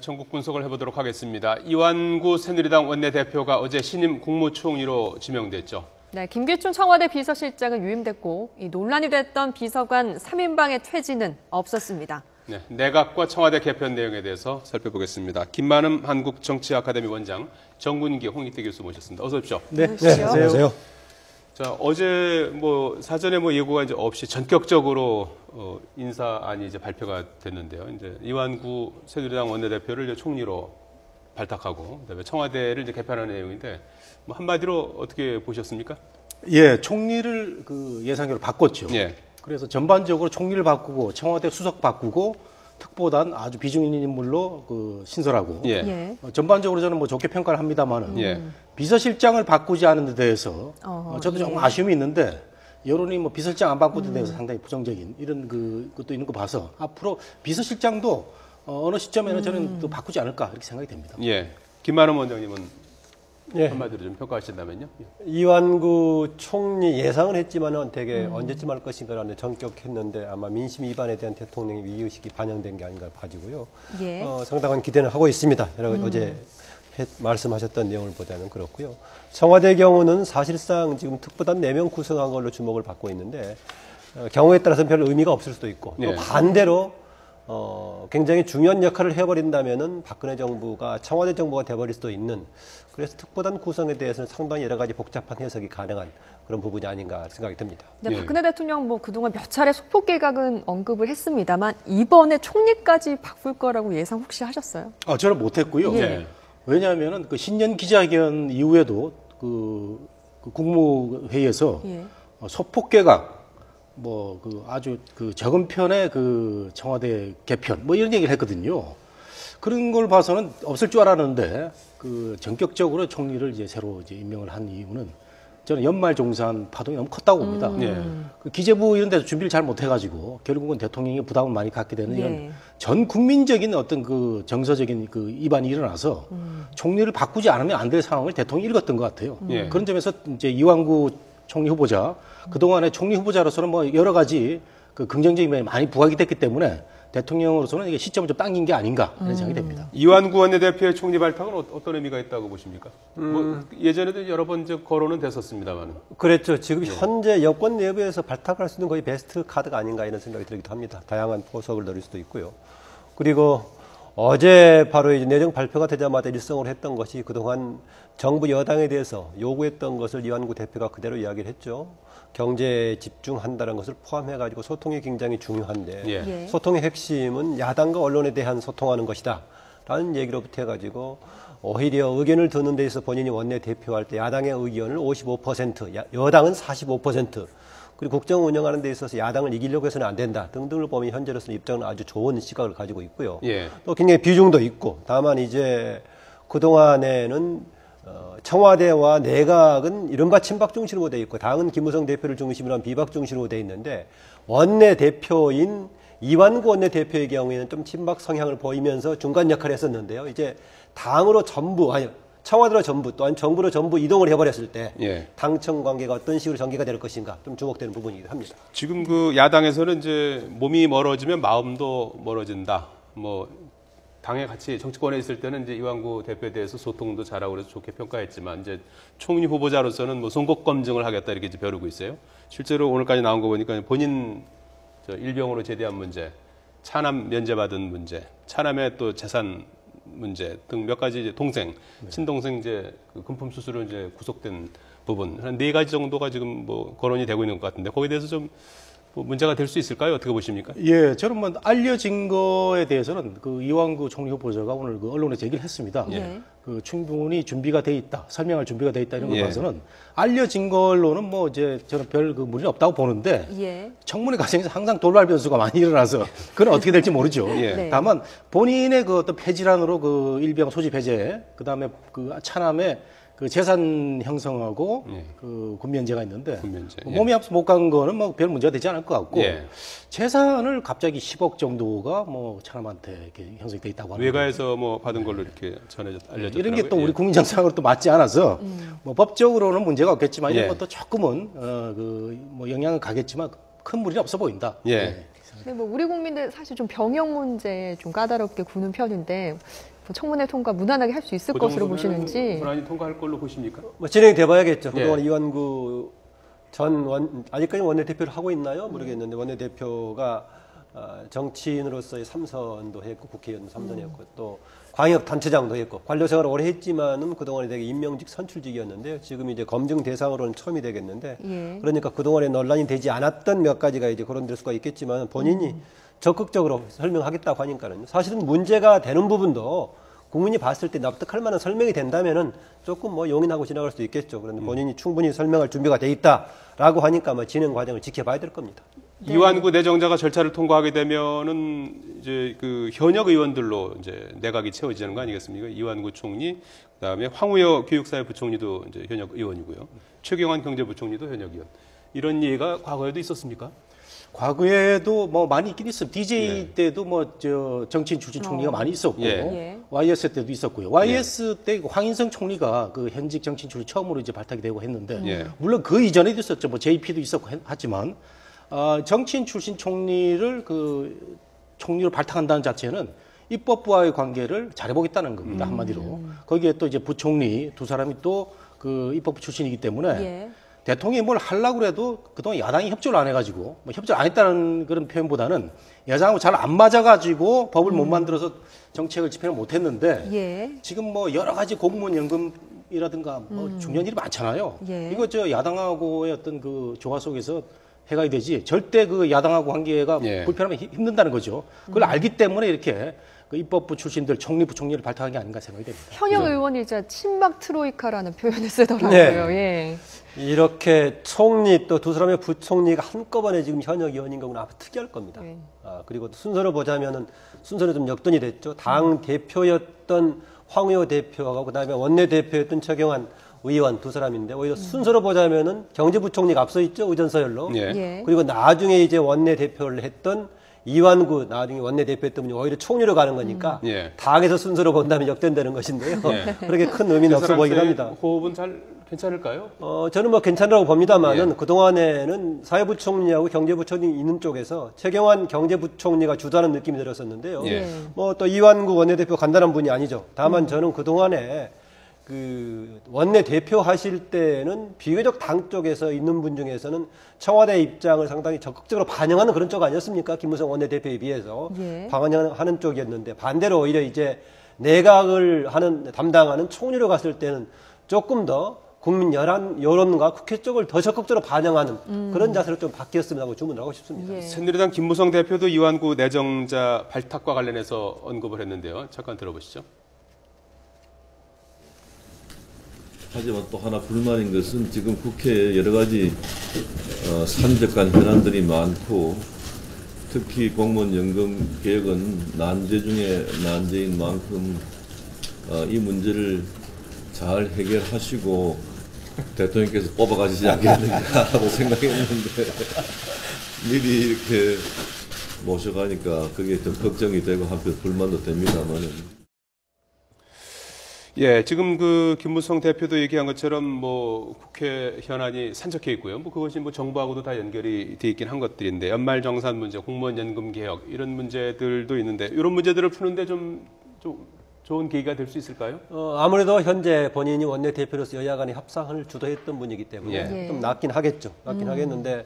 전국 분석을 해보도록 하겠습니다. 이완구 새누리당 원내대표가 어제 신임 국무총리로 지명됐죠. 네, 김기춘 청와대 비서실장은 유임됐고 이 논란이 됐던 비서관 3인방의 퇴진은 없었습니다. 네, 내각과 청와대 개편 내용에 대해서 살펴보겠습니다. 김만흠 한국정치아카데미 원장, 정군기 홍익대 교수 모셨습니다. 어서 오십시오. 네, 안녕하세요. 자, 어제 사전에 예고가 이제 없이 전격적으로 인사안이 이제 발표가 됐는데요. 이제 이완구 새누리당 원내대표를 이제 총리로 발탁하고 그다음에 청와대를 이제 개편하는 내용인데 한마디로 어떻게 보셨습니까? 예, 총리를 예상대로 바꿨죠. 예. 그래서 전반적으로 총리를 바꾸고 청와대 수석 바꾸고 특보단 아주 비중 있는 인물로 신설하고 예. 전반적으로 저는 좋게 평가를 합니다만은 예. 비서실장을 바꾸지 않은 데 대해서 저도 예. 조금 아쉬움이 있는데 여론이 비서실장 안 바꾸는 데 대해서 상당히 부정적인 이런 것도 있는 거 봐서 앞으로 비서실장도 어느 시점에는 저는 또 바꾸지 않을까 이렇게 생각이 됩니다. 예. 김만흠 원장님은 예. 한마디로 좀 평가하신다면요? 이완구 총리 예상은 했지만은 되게 언제쯤 할 것인가라는 전격했는데 아마 민심 위반에 대한 대통령의 위의식이 반영된 게 아닌가 봐지고요. 예. 상당한 기대는 하고 있습니다. 어제 말씀하셨던 내용을 보자면 그렇고요. 청와대 경우는 사실상 지금 특보단 4명 구성한 걸로 주목을 받고 있는데 경우에 따라서는 별 의미가 없을 수도 있고 또 예. 반대로 굉장히 중요한 역할을 해버린다면은 박근혜 정부가 청와대 정부가 돼버릴 수도 있는 그래서 특보단 구성에 대해서는 상당히 여러 가지 복잡한 해석이 가능한 그런 부분이 아닌가 생각이 듭니다. 네, 예. 박근혜 대통령 그동안 몇 차례 소폭 개각은 언급을 했습니다만 이번에 총리까지 바꿀 거라고 예상 혹시 하셨어요? 저는 못했고요. 예. 왜냐하면은 신년 기자회견 이후에도 국무회의에서 예. 소폭 개각 아주 적은 편의 청와대 개편 이런 얘기를 했거든요. 그런 걸 봐서는 없을 줄 알았는데 전격적으로 총리를 새로 임명을 한 이유는 저는 연말 종산 파동이 너무 컸다고 봅니다. 예. 기재부 이런 데서 준비를 잘 못해가지고 결국은 대통령이 부담을 많이 갖게 되는 이런 예. 전 국민적인 어떤 정서적인 위반이 일어나서 총리를 바꾸지 않으면 안 될 상황을 대통령이 읽었던 것 같아요. 예. 그런 점에서 이제 이완구 총리 후보자 그동안에 총리 후보자로서는 여러 가지 긍정적인 면이 많이 부각이 됐기 때문에 대통령으로서는 이게 시점을 좀 당긴 게 아닌가 이런 생각이 됩니다. 이완구 원내대표의 총리 발탁은 어떤 의미가 있다고 보십니까? 예전에도 여러 번 거론은 됐었습니다만. 그랬죠. 지금 현재 여권 내부에서 발탁할 수 있는 거의 베스트 카드가 아닌가 이런 생각이 들기도 합니다. 다양한 포석을 넣을 수도 있고요. 그리고 어제 바로 이제 내정 발표가 되자마자 일성을 했던 것이 그동안 정부 여당에 대해서 요구했던 것을 이완구 대표가 그대로 이야기를 했죠. 경제에 집중한다는 것을 포함해가지고 소통이 굉장히 중요한데 예. 소통의 핵심은 야당과 언론에 대한 소통하는 것이다. 라는 얘기로부터 해가지고 오히려 의견을 듣는 데 있어서 본인이 원내대표할 때 야당의 의견을 55%, 여당은 45%, 그리고 국정 운영하는 데 있어서 야당을 이기려고 해서는 안 된다 등등을 보면 현재로서는 입장은 아주 좋은 시각을 가지고 있고요. 예. 또 굉장히 비중도 있고 다만 이제 그동안에는 청와대와 내각은 이른바 친박 중심으로 돼 있고 당은 김무성 대표를 중심으로 한 비박 중심으로 돼 있는데 원내대표인 이완구 원내대표의 경우에는 좀 친박 성향을 보이면서 중간 역할을 했었는데요. 이제 당으로 전부 청와대로 전부 또한 정부로 전부 이동을 해버렸을 때 예. 당청 관계가 어떤 식으로 전개가 될 것인가 좀 주목되는 부분이기도 합니다. 지금 야당에서는 이제 몸이 멀어지면 마음도 멀어진다. 당에 같이 정치권에 있을 때는 이제 이완구 대표에 대해서 소통도 잘하고 그래서 좋게 평가했지만 이제 총리 후보자로서는 선거 검증을 하겠다 이렇게 이제 벼르고 있어요. 실제로 오늘까지 나온 거 보니까 본인 일병으로 제대한 문제, 차남 면제받은 문제, 차남의 또 재산 문제 등 몇 가지 이제 친동생 금품 수수로 이제 구속된 부분 한 4가지 정도가 지금 거론이 되고 있는 것 같은데 거기에 대해서 좀 문제가 될 수 있을까요? 어떻게 보십니까? 예, 저는 알려진 거에 대해서는 이완구 총리 후보자가 오늘 언론에서 얘기를 했습니다. 예. 충분히 준비가 돼 있다, 설명할 준비가 돼 있다 이런 거 예. 봐서는 알려진 걸로는 저는 별 무리는 없다고 보는데 예. 청문회 과정에서 항상 돌발 변수가 많이 일어나서 그건 어떻게 될지 모르죠. 예. 네. 다만 본인의 어떤 폐질환으로 일병 소집 해제, 그다음에 차남의 재산 형성하고 예. 군면제가 있는데 군면제, 예. 몸이 앞서 못 간 거는 별 문제가 되지 않을 것 같고 예. 재산을 갑자기 10억 정도가 차남한테 이렇게 형성이 돼 있다고 합니다. 외가에서 받은 걸로 이렇게 알려졌더라고요. 이런 게 또 우리 국민 정상으로 또 맞지 않아서 법적으로는 문제가 없겠지만 예. 이런 것도 조금은 영향은 가겠지만 큰 무리는 없어 보인다. 예. 네, 뭐 우리 국민들 사실 좀 병역 문제 좀 까다롭게 구는 편인데 뭐 청문회 통과 무난하게 할 수 있을 그 것으로 정도면은 보시는지. 무난히 통과할 걸로 보십니까? 뭐 진행이 돼봐야겠죠. 예. 그동안 이완구 아직까지 원내대표를 하고 있나요? 모르겠는데 원내대표가 정치인으로서의 3선도 했고 국회의원 3선 했고 또 광역단체장도 했고 관료 생활을 오래 했지만은 그동안에 되게 임명직 선출직이었는데요. 지금 이제 검증 대상으로는 처음이 되겠는데 예. 그러니까 그동안에 논란이 되지 않았던 몇 가지가 이제 거론될 수가 있겠지만 본인이 적극적으로 설명하겠다고 하니까는 사실은 문제가 되는 부분도 국민이 봤을 때 납득할 만한 설명이 된다면은 조금 뭐 용인하고 지나갈 수도 있겠죠. 그런데 본인이 충분히 설명할 준비가 돼 있다라고 하니까 뭐 진행 과정을 지켜봐야 될 겁니다. 이완구 내정자가 절차를 통과하게 되면은 이제 그 현역 의원들로 이제 내각이 채워지는 거 아니겠습니까? 이완구 총리, 그다음에 황우여 교육사회부총리도 이제 현역 의원이고요. 최경환 경제부총리도 현역 의원. 이런 예가 과거에도 있었습니까? 과거에도 뭐 많이 있긴 있어요. DJ 때도 뭐 저 정치인 출신 총리가 많이 있었고, 예. YS 때도 있었고요. YS 때 황인성 총리가 그 현직 정치인 출신 처음으로 이제 발탁이 되고 했는데, 예. 물론 그 이전에도 있었죠. 뭐 JP도 있었고 하지만 정치인 출신 총리를 그 총리로 발탁한다는 자체는 입법부와의 관계를 잘해보겠다는 겁니다. 한마디로. 거기에 또 이제 부총리 두 사람이 또 그 입법부 출신이기 때문에. 예. 대통령이 뭘 하려고 해도 그동안 야당이 협조를 안 해가지고 뭐 협조를 안 했다는 그런 표현보다는 여당하고 잘 안 맞아가지고 법을 못 만들어서 정책을 집행을 못 했는데 예. 지금 뭐 여러 가지 공무원 연금이라든가 뭐 중요한 일이 많잖아요. 예. 이거 저 야당하고의 어떤 그 조화 속에서 해가야 되지 절대 그 야당하고 관계가 예. 불편하면 힘든다는 거죠. 그걸 알기 때문에 이렇게 그 입법부 출신들 총리 부총리를 발탁한 게 아닌가 생각이 됩니다. 현역 의원이자 친박 트로이카라는 표현을 쓰더라고요. 네. 예. 이렇게 총리 또 두 사람의 부총리가 한꺼번에 지금 현역 의원인 거구나 아마 특이할 겁니다. 네. 그리고 순서로 보자면은 순서는 좀 역전이 됐죠. 당 대표였던 황우여 대표하고 그다음에 원내 대표였던 최경환 의원 두 사람인데 오히려 순서로 보자면은 경제부총리가 앞서 있죠. 의전 서열로. 예. 예. 그리고 나중에 이제 원내 대표를 했던 이완구 나중에 원내 대표했던 분이 오히려 총리로 가는 거니까 예. 당에서 순서로 본다면 역전되는 것인데요. 예. 그렇게 큰 의미는 그 없어 보이긴 사람들의 합니다. 호흡은 잘 괜찮을까요? 저는 뭐 괜찮다고 봅니다만은 예. 그동안에는 사회부총리하고 경제부총리 있는 쪽에서 최경환 경제부총리가 주도하는 느낌이 들었었는데요. 예. 뭐 또 이완구 원내대표 간단한 분이 아니죠. 다만 저는 그동안에 그 원내대표 하실 때는 비교적 당 쪽에서 있는 분 중에서는 청와대 입장을 상당히 적극적으로 반영하는 그런 쪽 아니었습니까? 김무성 원내대표에 비해서 예. 반영하는 쪽이었는데 반대로 오히려 이제 내각을 담당하는 총리로 갔을 때는 조금 더 국민 여론과 국회 쪽을 더 적극적으로 반영하는 그런 자세로 좀 바뀌었으면 하고 주문을 하고 싶습니다. 예. 새누리당 김무성 대표도 이완구 내정자 발탁과 관련해서 언급을 했는데요. 잠깐 들어보시죠. 하지만 또 하나 불만인 것은 지금 국회에 여러 가지 산적한 현안들이 많고 특히 공무원 연금 개혁은 난제 중에 난제인 만큼 이 문제를 잘 해결하시고 대통령께서 뽑아가시지 않겠는가 하고 생각했는데 미리 이렇게 모셔가니까 그게 좀 걱정이 되고 한편 불만도 됩니다만은. 예, 지금 그 김무성 대표도 얘기한 것처럼 뭐 국회 현안이 산적해 있고요. 뭐 그것이 뭐 정부하고도 다 연결이 돼 있긴 한 것들인데 연말 정산 문제, 공무원 연금 개혁 이런 문제들도 있는데 이런 문제들을 푸는데 좀 좋은 계기가 될 수 있을까요? 아무래도 현재 본인이 원내대표로서 여야 간의 협상을 주도했던 분이기 때문에 예. 좀 낫긴 하겠죠. 낫긴 하겠는데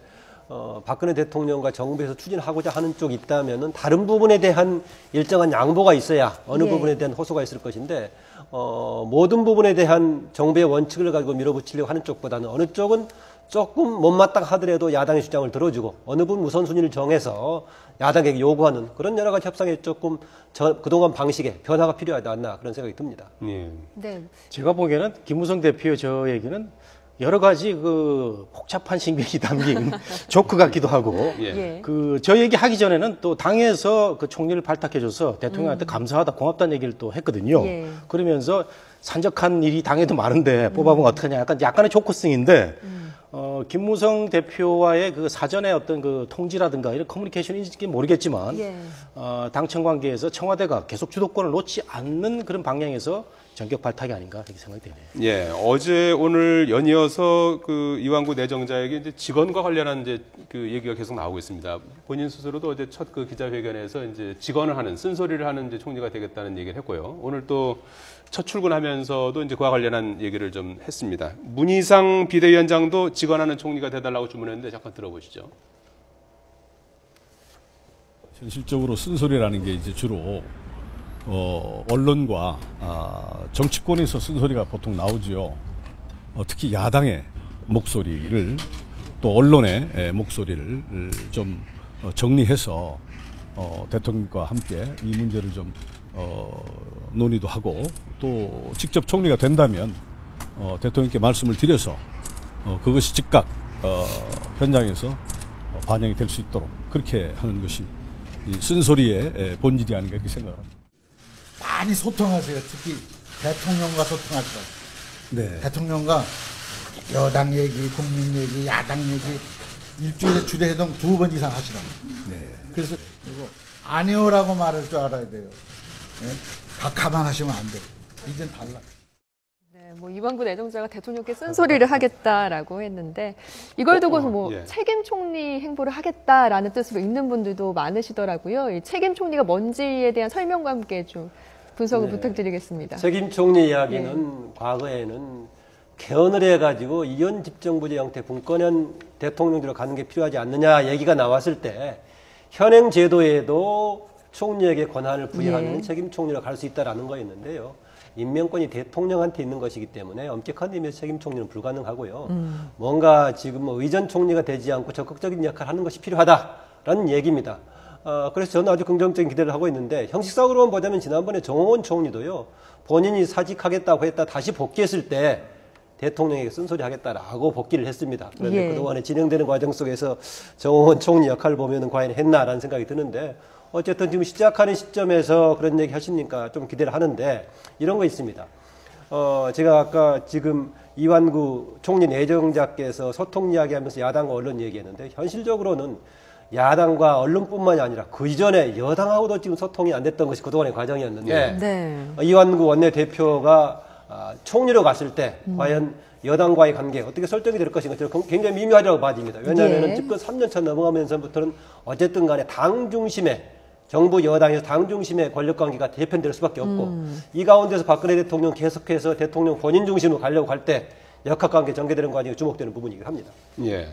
박근혜 대통령과 정부에서 추진하고자 하는 쪽이 있다면은 다른 부분에 대한 일정한 양보가 있어야 어느 예. 부분에 대한 호소가 있을 것인데 모든 부분에 대한 정부의 원칙을 가지고 밀어붙이려고 하는 쪽보다는 어느 쪽은 조금 못마땅하더라도 야당의 주장을 들어주고 어느 부분 우선순위를 정해서 야당에게 요구하는 그런 여러 가지 협상에 조금 그동안 방식에 변화가 필요하지 않나 그런 생각이 듭니다. 예. 네. 제가 보기에는 김무성 대표 저 얘기는 여러 가지 그 복잡한 신경이 담긴 조크 같기도 하고 예. 예. 그 저 얘기 하기 전에는 또 당에서 그 총리를 발탁해줘서 대통령한테 감사하다 고맙다는 얘기를 또 했거든요. 예. 그러면서 산적한 일이 당에도 많은데 뽑아보면 어떡하냐 약간의 조커성인데 김무성 대표와의 그 사전에 어떤 그 통지라든가 이런 커뮤니케이션인지 모르겠지만 예. 당청 관계에서 청와대가 계속 주도권을 놓지 않는 그런 방향에서 전격 발탁이 아닌가 이렇게 생각이 되네요. 예, 어제 오늘 연이어서 그 이완구 내정자에게 이제 직원과 관련한 이제 그 얘기가 계속 나오고 있습니다. 본인 스스로도 어제 첫 그 기자회견에서 이제 직원을 하는 쓴소리를 하는 이제 총리가 되겠다는 얘기를 했고요. 오늘 또 첫 출근하면서도 이제 그와 관련한 얘기를 좀 했습니다. 문희상 비대위원장도 직원하는 총리가 돼달라고 주문했는데 잠깐 들어보시죠. 현실적으로 쓴소리라는 게 이제 주로 언론과 정치권에서 쓴소리가 보통 나오지요. 특히 야당의 목소리를 또 언론의 목소리를 좀 정리해서 대통령과 함께 이 문제를 좀 논의도 하고 또 직접 총리가 된다면 대통령께 말씀을 드려서 그것이 즉각 현장에서 반영이 될 수 있도록 그렇게 하는 것이 이 쓴소리의 본질이 아닌가 이렇게 생각합니다. 많이 소통하세요. 특히 대통령과 소통할 것. 네. 대통령과 여당 얘기, 국민 얘기, 야당 얘기 일주일에 주례회동 2번 이상 하시라고. 네. 그래서 이거 아니오라고 말할 줄 알아야 돼요. 다 가만하시면 안 돼요. 이젠 달라. 네, 뭐 이완구 내정자가 대통령께 쓴소리를 하겠다라고 했는데 이걸 두고서 뭐 예. 책임 총리 행보를 하겠다라는 뜻으로 읽는 분들도 많으시더라고요. 이 책임 총리가 뭔지에 대한 설명과 함께 좀 분석을 부탁드리겠습니다. 책임 총리 이야기는 과거에는 개헌을 해가지고 이원 집정부제 형태 분권형 대통령제로 가는 게 필요하지 않느냐 얘기가 나왔을 때 현행 제도에도 총리에게 권한을 부여하는 책임 총리로 갈 수 있다라는 거였는데요. 임명권이 대통령한테 있는 것이기 때문에 엄격한 의미에서 책임 총리는 불가능하고요. 뭔가 지금 뭐 의전 총리가 되지 않고 적극적인 역할을 하는 것이 필요하다라는 얘기입니다. 그래서 저는 아주 긍정적인 기대를 하고 있는데 형식상으로만 보자면 지난번에 정홍원 총리도요. 본인이 사직하겠다고 했다 다시 복귀했을 때 대통령에게 쓴소리 하겠다라고 복귀를 했습니다. 그런데 예. 그동안에 진행되는 과정 속에서 정홍원 총리 역할을 보면 과연 했나라는 생각이 드는데 어쨌든 지금 시작하는 시점에서 그런 얘기 하시니까 좀 기대를 하는데 이런 거 있습니다. 제가 아까 지금 이완구 총리 내정자께서 소통 이야기하면서 야당과 언론 얘기했는데 현실적으로는 야당과 언론뿐만이 아니라 그 이전에 여당하고도 지금 소통이 안 됐던 것이 그동안의 과정이었는데 네. 이완구 원내대표가 총리로 갔을 때 과연 여당과의 관계 어떻게 설정이 될 것인가 저는 굉장히 미묘하다고 봐집니다. 왜냐하면 예. 집권 3년차 넘어가면서부터는 어쨌든 간에 당 중심의 정부 여당에서 당 중심의 권력관계가 재편될 수밖에 없고 이 가운데서 박근혜 대통령 계속해서 대통령 본인 중심으로 가려고 할 때 역학관계 전개되는 과정이 주목되는 부분이긴 합니다. 예.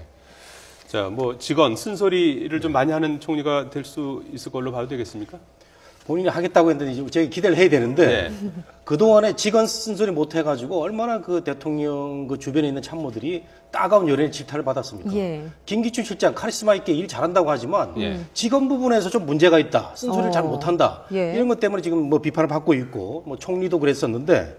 자, 뭐 직원 쓴소리를 좀 많이 하는 총리가 될 수 있을 걸로 봐도 되겠습니까? 본인이 하겠다고 했는데 이제 저희 기대를 해야 되는데 네. 그동안에 직원 쓴소리 못 해가지고 얼마나 그 대통령 그 주변에 있는 참모들이 따가운 연예인 질타를 받았습니까? 예. 김기춘 실장 카리스마 있게 일 잘한다고 하지만 예. 직원 부분에서 좀 문제가 있다. 쓴소리를 잘 못한다. 예. 이런 것 때문에 지금 뭐 비판을 받고 있고 뭐 총리도 그랬었는데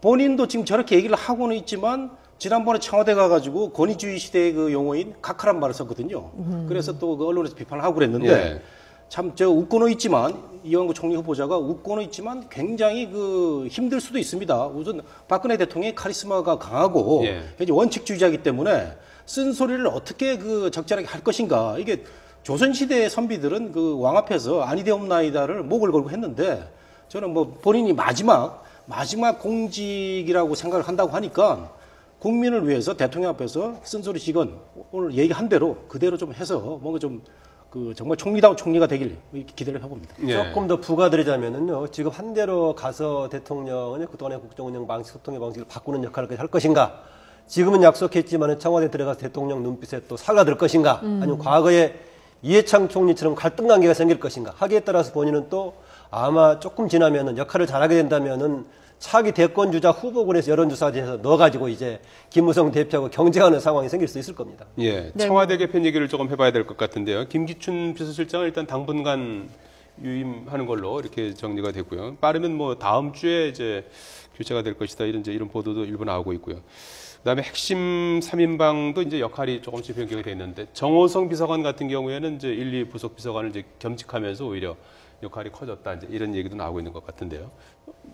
본인도 지금 저렇게 얘기를 하고는 있지만 지난번에 청와대 가가지고 권위주의 시대의 그 용어인 카카란 말을 썼거든요. 그래서 또 그 언론에서 비판을 하고 그랬는데 예. 참 저 웃고는 있지만 이완구 총리 후보자가 웃고는 있지만 굉장히 그 힘들 수도 있습니다. 우선 박근혜 대통령의 카리스마가 강하고 예. 이제 원칙주의자이기 때문에 쓴소리를 어떻게 그 적절하게 할 것인가 이게 조선시대의 선비들은 그 왕 앞에서 아니되옵나이다를 목을 걸고 했는데 저는 뭐 본인이 마지막 공직이라고 생각을 한다고 하니까 국민을 위해서 대통령 앞에서 쓴소리 직원 오늘 얘기한 대로 그대로 좀 해서 뭔가 좀 그 정말 총리다운 총리가 되길 기대를 해봅니다. 예. 조금 더 부가드리자면은요, 지금 한 대로 가서 대통령은 그동안의 국정운영 방식, 소통의 방식을 바꾸는 역할을 할 것인가? 지금은 약속했지만 청와대 들어가서 대통령 눈빛에 또 사과될 것인가? 아니면 과거에 이해창 총리처럼 갈등 관계가 생길 것인가? 하기에 따라서 본인은 또 아마 조금 지나면은 역할을 잘하게 된다면은 차기 대권 주자 후보군에서 여론조사에서 넣어가지고 이제 김무성 대표하고 경쟁하는 상황이 생길 수 있을 겁니다. 예, 네. 청와대 개편 얘기를 조금 해봐야 될 것 같은데요. 김기춘 비서실장은 일단 당분간 유임하는 걸로 이렇게 정리가 됐고요. 빠르면 뭐 다음 주에 이제 교체가 될 것이다 이런 보도도 일부 나오고 있고요. 그다음에 핵심 3인방도 이제 역할이 조금씩 변경이 돼 있는데 정호성 비서관 같은 경우에는 이제 1, 2 부속 비서관을 이제 겸직하면서 오히려 역할이 커졌다 이제 이런 얘기도 나오고 있는 것 같은데요.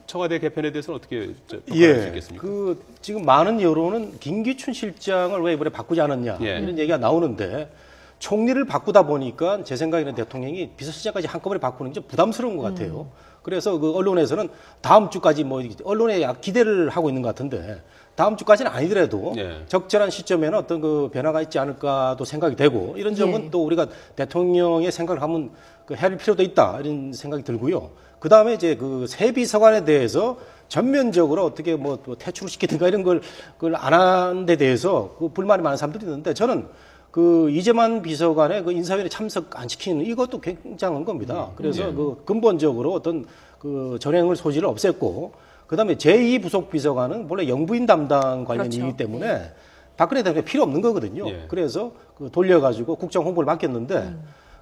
청와대 개편에 대해서는 어떻게 평가할 수 있겠습니까? 그 지금 많은 여론은 김기춘 실장을 왜 이번에 바꾸지 않았냐 예. 이런 얘기가 나오는데 총리를 바꾸다 보니까 제 생각에는 대통령이 비서실장까지 한꺼번에 바꾸는 게 좀 부담스러운 것 같아요. 그래서 그 언론에서는 다음 주까지 뭐 언론에 기대를 하고 있는 것 같은데 다음 주까지는 아니더라도 예. 적절한 시점에는 어떤 그 변화가 있지 않을까도 생각이 되고 이런 점은 예. 또 우리가 대통령의 생각을 하면 그 해야 할 필요도 있다 이런 생각이 들고요. 그 다음에 이제 그 새 비서관에 대해서 전면적으로 어떻게 뭐 퇴출을 시키든가 이런 걸 그걸 안 하는 데 대해서 그 불만이 많은 사람들이 있는데 저는 그 이재만 비서관의 그 인사위원회 참석 안 시키는 이것도 굉장한 겁니다. 그래서 그 근본적으로 어떤 그 전횡을 소지를 없앴고 그다음에 제2 부속 비서관은 원래 영부인 담당 관련 그렇죠. 일이기 때문에 박근혜 대통령이 필요 없는 거거든요. 예. 그래서 그 돌려가지고 국정 홍보를 맡겼는데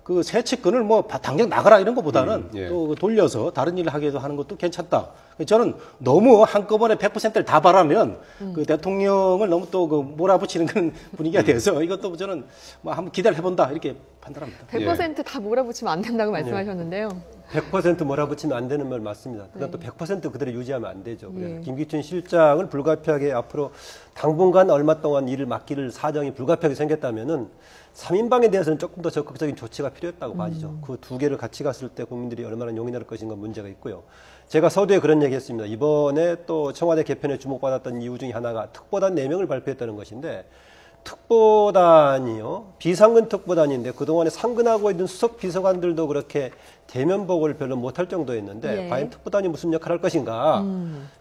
그 새 측근을 뭐 당장 나가라 이런 것보다는 예. 또 돌려서 다른 일을 하게 하는 것도 괜찮다. 저는 너무 한꺼번에 100%를 다 바라면 그 대통령을 너무 또 그 몰아붙이는 그런 분위기가 돼서 이것도 저는 뭐 한번 기대를 해본다 이렇게 판단합니다. 100%다 몰아붙이면 안 된다고 말씀하셨는데요. 100% 몰아붙이면 안 되는 말 맞습니다. 그다음 또 100% 그대로 유지하면 안 되죠. 그래서 예. 김기춘 실장을 불가피하게 앞으로 당분간 얼마 동안 일을 맡길 사정이 불가피하게 생겼다면은 3인방에 대해서는 조금 더 적극적인 조치가 필요했다고 봐지죠. 그 두 개를 같이 갔을 때 국민들이 얼마나 용인할 것인가 문제가 있고요. 제가 서두에 그런 얘기 했습니다. 이번에 또 청와대 개편에 주목받았던 이유 중에 하나가 특보단 4명을 발표했다는 것인데 특보단이요. 비상근 특보단인데 그동안에 상근하고 있는 수석 비서관들도 그렇게 대면복을 별로 못할 정도였는데 예. 과연 특보단이 무슨 역할을 할 것인가.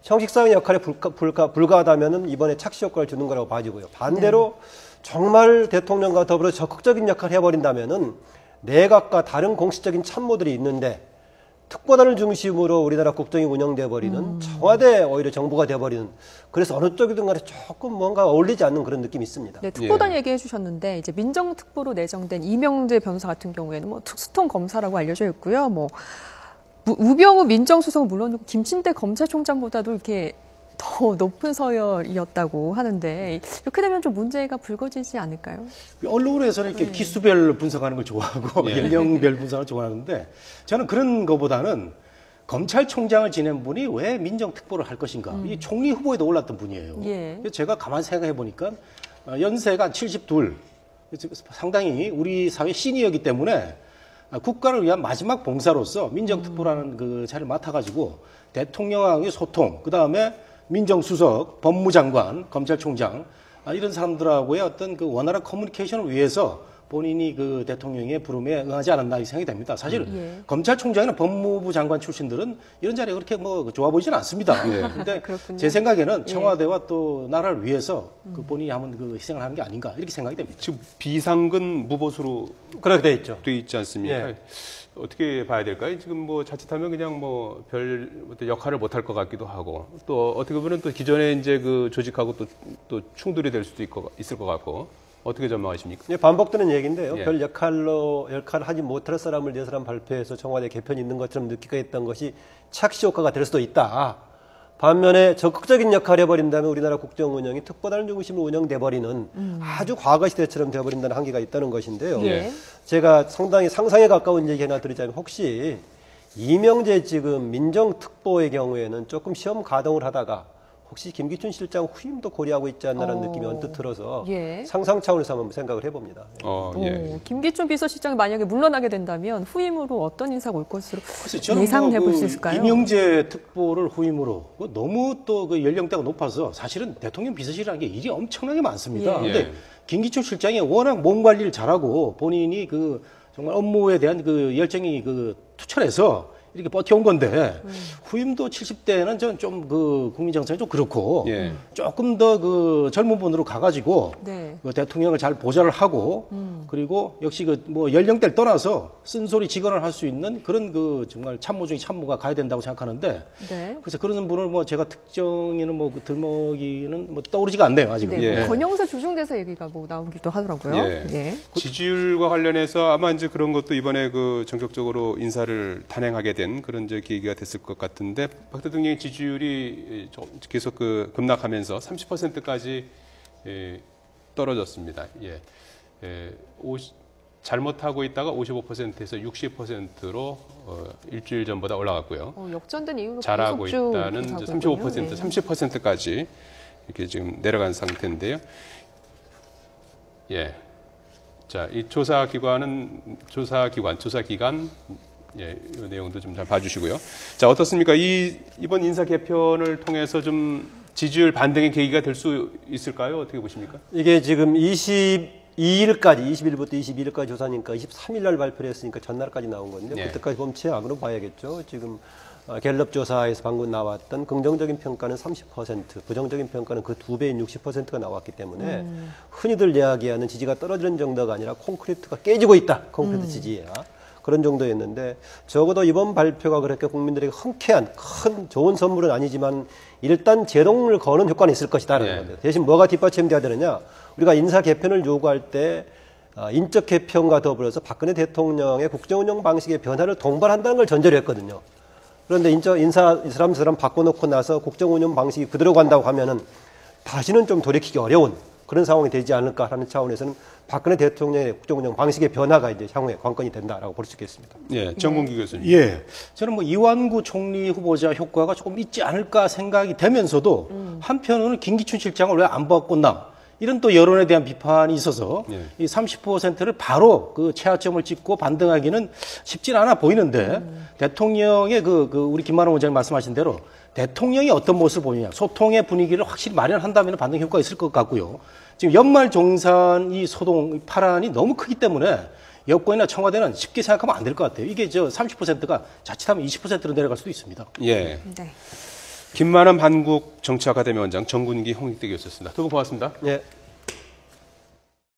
형식상의 역할에 불가하다면 이번에 착시 효과를 주는 거라고 봐지고요. 반대로 정말 대통령과 더불어 적극적인 역할을 해버린다면은 내각과 다른 공식적인 참모들이 있는데 특보단을 중심으로 우리나라 국정이 운영돼 버리는 청와대 오히려 정부가 돼 버리는 그래서 어느 쪽이든 간에 조금 뭔가 어울리지 않는 그런 느낌이 있습니다. 네, 특보단 얘기해 주셨는데 이제 민정특보로 내정된 이명재 변호사 같은 경우에는 뭐 특수통 검사라고 알려져 있고요. 뭐 우병우 민정수석은 물론이고 김진태 검찰총장보다도 이렇게 더 높은 서열이었다고 하는데 이렇게 되면 좀 문제가 불거지지 않을까요? 언론에서는 이렇게 기수별 분석하는 걸 좋아하고 연령별 분석을 좋아하는데 저는 그런 것보다는 검찰총장을 지낸 분이 왜 민정특보를 할 것인가. 이 총리 후보에도 올랐던 분이에요. 예. 그래서 제가 가만히 생각해 보니까 연세가 한 72, 상당히 우리 사회 시니어이기 때문에 국가를 위한 마지막 봉사로서 민정특보라는 그 자리를 맡아가지고 대통령하고의 소통, 그 다음에 민정수석, 법무장관, 검찰총장 이런 사람들하고의 어떤 그 원활한 커뮤니케이션을 위해서 본인이 그 대통령의 부름에 응하지 않았나 생각이 됩니다. 사실 예. 검찰총장이나 법무부 장관 출신들은 이런 자리가 그렇게 뭐 좋아 보이지는 않습니다. 그런데 그렇군요. 제 생각에는 청와대와 또 나라를 위해서 그 본인이 한번 그 희생을 하는 게 아닌가 이렇게 생각이 됩니다. 지금 비상근 무보수로 그렇게 돼 있죠. 돼 있지 않습니까? 예. 어떻게 봐야 될까요? 지금 뭐 자칫하면 그냥 뭐 별 역할을 못할 것 같기도 하고 또 어떻게 보면 또 기존에 이제 그 조직하고 또 충돌이 될 수도 있을 것 같고 어떻게 전망하십니까? 예, 반복되는 얘기인데요. 예. 별 역할을 하지 못할 사람을 네 사람 발표해서 청와대 개편이 있는 것처럼 느끼게 했던 것이 착시 효과가 될 수도 있다. 반면에 적극적인 역할을 해버린다면 우리나라 국정 운영이 특보단을 중심으로 운영돼 버리는 아주 과거 시대처럼 되어버린다는 한계가 있다는 것인데요. 예. 제가 상당히 상상에 가까운 얘기 하나 드리자면 혹시 이명재 지금 민정특보의 경우에는 조금 시험 가동을 하다가 혹시 김기춘 실장 후임도 고려하고 있지 않나라는 느낌이 언뜻 들어서 예. 상상 차원에서 한번 생각을 해봅니다. 예. 김기춘 비서실장이 만약에 물러나게 된다면 후임으로 어떤 인사가 올 것으로 글쎄, 저는 예상해 볼 수 그 있을까요? 이명재 특보를 후임으로 너무 또 그 연령대가 높아서 사실은 대통령 비서실이라는 게 일이 엄청나게 많습니다. 예. 근데 김기춘 실장이 워낙 몸 관리를 잘하고 본인이 그 정말 업무에 대한 그 열정이 그 투철해서 이렇게 버텨온 건데 후임도 70대는 저는 좀 그 국민 정서이 좀 그렇고 예. 조금 더 그 젊은 분으로 가가지고 네. 그 대통령을 잘 보좌를 하고 그리고 역시 그 뭐 연령대를 떠나서 쓴소리 직언을 할 수 있는 그런 그 정말 참모 중에 참모가 가야 된다고 생각하는데 네. 그래서 그런 분을 뭐 제가 특정에는 뭐 그 들먹이는 뭐 떠오르지가 않네요 아직은. 네, 예. 뭐 권영세 주중대사 얘기가 뭐 나오기도 하더라고요. 예. 예. 지지율과 관련해서 아마 이제 그런 것도 이번에 그 전격적으로 인사를 단행하게 된 그런 이제 계기가 됐을 것 같은데 박 대통령의 지지율이 계속 그 급락하면서 30%까지 떨어졌습니다. 예. 잘못하고 있다가 55%에서 60%로 일주일 전보다 올라갔고요. 역전된 이후로 잘하고 계속 쭉 있다는 이제 가고 있군요. 35%, 예. 30%까지 이렇게 지금 내려간 상태인데요. 예. 자, 이 조사 기간, 예, 이 내용도 좀 잘 봐주시고요. 자, 어떻습니까? 이번 인사 개편을 통해서 좀 지지율 반등의 계기가 될 수 있을까요? 어떻게 보십니까? 이게 지금 22일까지, 20일부터 22일까지 조사니까 23일 날 발표를 했으니까 전날까지 나온 건데, 네. 그때까지 보면 최악으로 봐야겠죠. 지금 갤럽 조사에서 방금 나왔던 긍정적인 평가는 30%, 부정적인 평가는 그 2배인 60%가 나왔기 때문에 흔히들 이야기하는 지지가 떨어지는 정도가 아니라 콘크리트가 깨지고 있다. 콘크리트 지지야. 그런 정도였는데 적어도 이번 발표가 그렇게 국민들에게 흔쾌한 큰 좋은 선물은 아니지만 일단 제동을 거는 효과는 있을 것이다라는 네. 겁니다. 대신 뭐가 뒷받침돼야 되느냐? 우리가 인사 개편을 요구할 때 인적 개편과 더불어서 박근혜 대통령의 국정운영 방식의 변화를 동반한다는 걸 전제로 했거든요. 그런데 이 사람 바꿔놓고 나서 국정운영 방식이 그대로 간다고 하면은 다시는 좀 돌이키기 어려운 그런 상황이 되지 않을까 하는 차원에서는 박근혜 대통령의 국정운영 방식의 변화가 이제 향후에 관건이 된다라고 볼 수 있겠습니다. 예, 정봉기 교수님. 예. 저는 뭐 이완구 총리 후보자 효과가 조금 있지 않을까 생각이 되면서도 한편으로는 김기춘 실장을 왜 안 바꿨나 이런 또 여론에 대한 비판이 있어서 예. 이 30%를 바로 그 최하점을 찍고 반등하기는 쉽지는 않아 보이는데 대통령의 우리 김만호 원장님 말씀하신 대로 대통령이 어떤 모습을 보느냐 소통의 분위기를 확실히 마련한다면 반등 효과가 있을 것 같고요. 지금 연말 정산 이 소동 파란이 너무 크기 때문에 여권이나 청와대는 쉽게 생각하면 안 될 것 같아요. 이게 30%가 자칫하면 20%로 내려갈 수도 있습니다. 예. 네. 김만함 한국정치아카데미 원장, 정군기 홍익대 교수였습니다. 두 분 고맙습니다. 예.